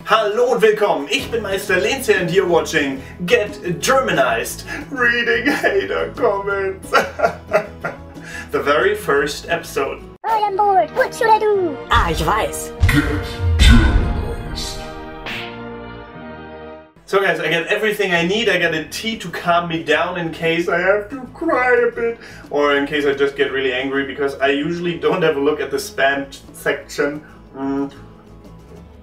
Hallo und willkommen, ich bin Meister Lindsay and you're watching Get Germanized, reading hater comments. The very first episode. I am bored, what should I do? Ah, ich weiß. Get Germanized. So guys, I got everything I need. I got a tea to calm me down in case I have to cry a bit or in case I just get really angry, because I usually don't have a look at the spam section.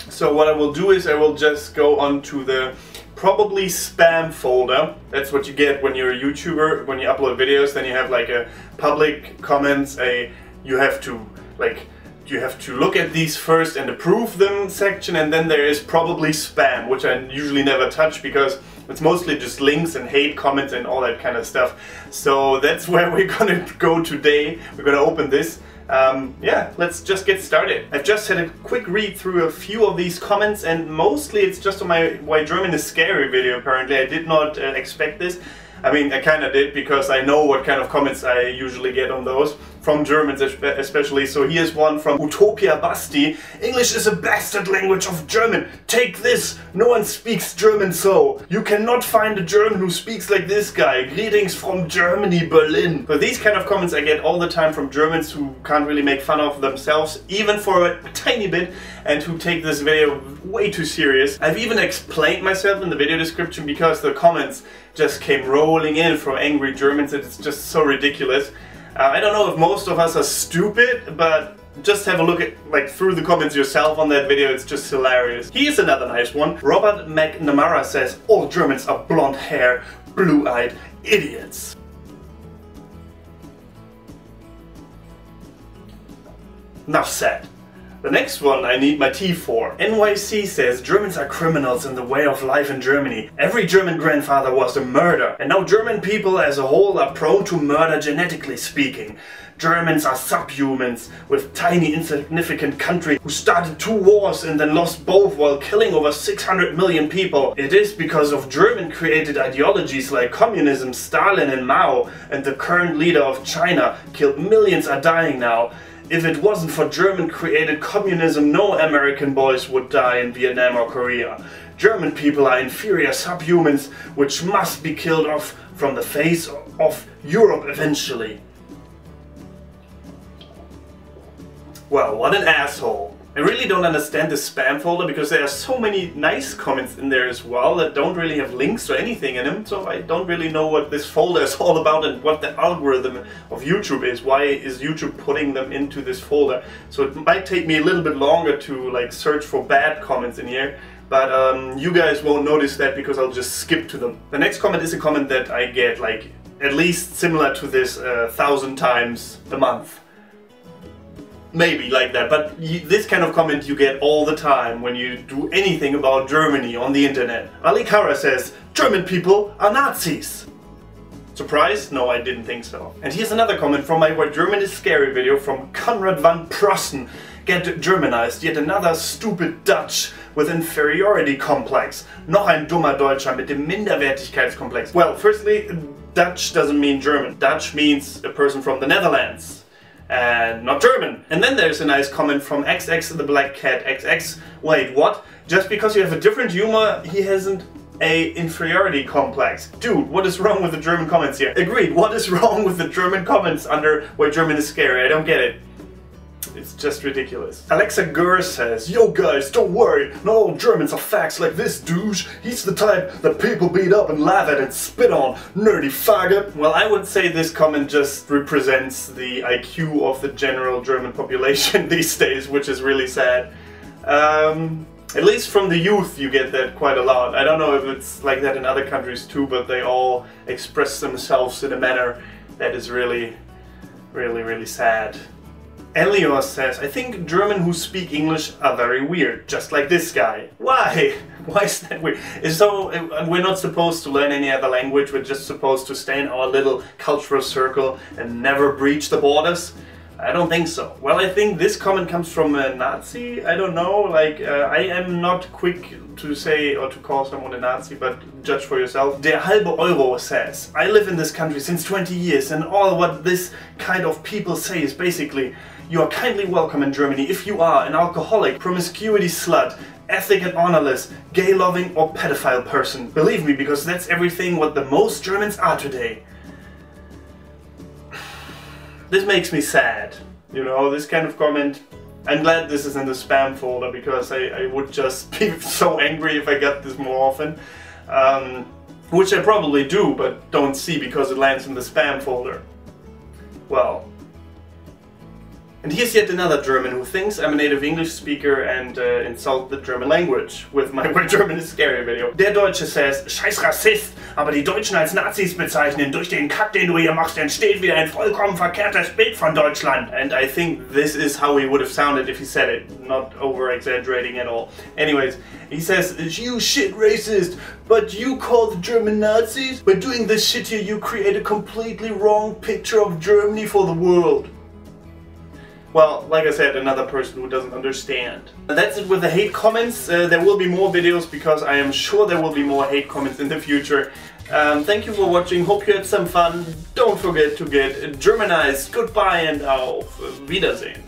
So what I will do is I will just go onto the probably spam folder. That's what you get when you're a YouTuber. When you upload videos, then you have like a public comments, you have to look at these first and approve them section, and then there is probably spam, which I usually never touch because it's mostly just links and hate comments and all that kind of stuff. So that's where we're gonna go today. We're gonna open this. Yeah, let's just get started. I've just had a quick read through a few of these comments, and mostly it's just on my Why German is Scary video apparently. I did not expect this. I mean, I kind of did, because I know what kind of comments I usually get on those, from Germans especially. So here's one from Utopia Basti. English is a bastard language of German. Take this. No one speaks German so. You cannot find a German who speaks like this guy. Greetings from Germany, Berlin. So these kind of comments I get all the time from Germans who can't really make fun of themselves, even for a tiny bit, and who take this video way too serious. I've even explained myself in the video description because the comments just came rolling in from angry Germans. It's just so ridiculous. I don't know if most of us are stupid, but just have a look at through the comments yourself on that video. It's just hilarious. Here's another nice one. Robert McNamara says, all Germans are blonde hair, blue-eyed idiots. Enough said. The next one I need my tea for. NYC says, Germans are criminals in the way of life in Germany. Every German grandfather was a murderer, and now German people as a whole are prone to murder genetically speaking. Germans are subhumans, with tiny insignificant country who started 2 wars and then lost both while killing over 600 million people. It is because of German created ideologies like communism, Stalin and Mao, and the current leader of China killed millions are dying now. If it wasn't for German-created communism, no American boys would die in Vietnam or Korea. German people are inferior subhumans, which must be killed off from the face of Europe eventually. Well, what an asshole. I really don't understand this spam folder, because there are so many nice comments in there as well that don't really have links or anything in them, so I don't really know what this folder is all about and what the algorithm of YouTube is. Why is YouTube putting them into this folder? So it might take me a little bit longer to search for bad comments in here, but you guys won't notice that because I'll just skip to them. The next comment is a comment that I get at least similar to this 1,000 times a month. Maybe like that, but this kind of comment you get all the time when you do anything about Germany on the internet. Ali Kara says, German people are Nazis. Surprised? No, I didn't think so. And here's another comment from my Why German is Scary video from Konrad van Prossen. Get Germanized, yet another stupid Dutch with inferiority complex. Noch ein dummer Deutscher mit dem Minderwertigkeitskomplex. Well, firstly, Dutch doesn't mean German. Dutch means a person from the Netherlands. And not German. And then there's a nice comment from XX the Black Cat XX. Wait, what? Just because you have a different humor, he hasn't a inferiority complex. Dude, what is wrong with the German comments here? Agreed, what is wrong with the German comments under Why German is Scary? I don't get it. It's just ridiculous. Alexa Gurr says, yo guys, don't worry, not all Germans are facts like this douche. He's the type that people beat up and laugh at and spit on, nerdy faggot. Well, I would say this comment just represents the IQ of the general German population these days, which is really sad. At least from the youth you get that quite a lot. I don't know if it's like that in other countries too, but they all express themselves in a manner that is really, really sad. Elios says, I think German who speak English are very weird, just like this guy. Why? Why is that weird? So we're not supposed to learn any other language, we're just supposed to stay in our little cultural circle and never breach the borders? I don't think so. Well, I think this comment comes from a Nazi. I don't know, I am not quick to say or to call someone a Nazi, but judge for yourself. Der halbe Euro says, I live in this country since 20 years and all what this kind of people say is basically, you are kindly welcome in Germany if you are an alcoholic, promiscuity slut, ethic and honorless, gay-loving or pedophile person. Believe me, because that's everything what the most Germans are today. This makes me sad. You know, this kind of comment. I'm glad this is in the spam folder, because I would just be so angry if I got this more often. Which I probably do, but don't see because it lands in the spam folder. Well. And here's yet another German who thinks I'm a native English speaker and insult the German language with my Where German is Scary video. Der Deutsche says, Scheiß Rassist, aber die Deutschen als Nazis bezeichnen, durch den Kack, den du hier machst, entsteht wieder ein vollkommen verkehrtes Bild von Deutschland. And I think this is how he would have sounded if he said it, not over-exaggerating at all. Anyways, he says, you shit racist, but you call the German Nazis? By doing this shit here, you create a completely wrong picture of Germany for the world. Well, like I said, another person who doesn't understand. That's it with the hate comments. There will be more videos because I am sure there will be more hate comments in the future. Thank you for watching. Hope you had some fun. Don't forget to get Germanized. Goodbye and auf Wiedersehen.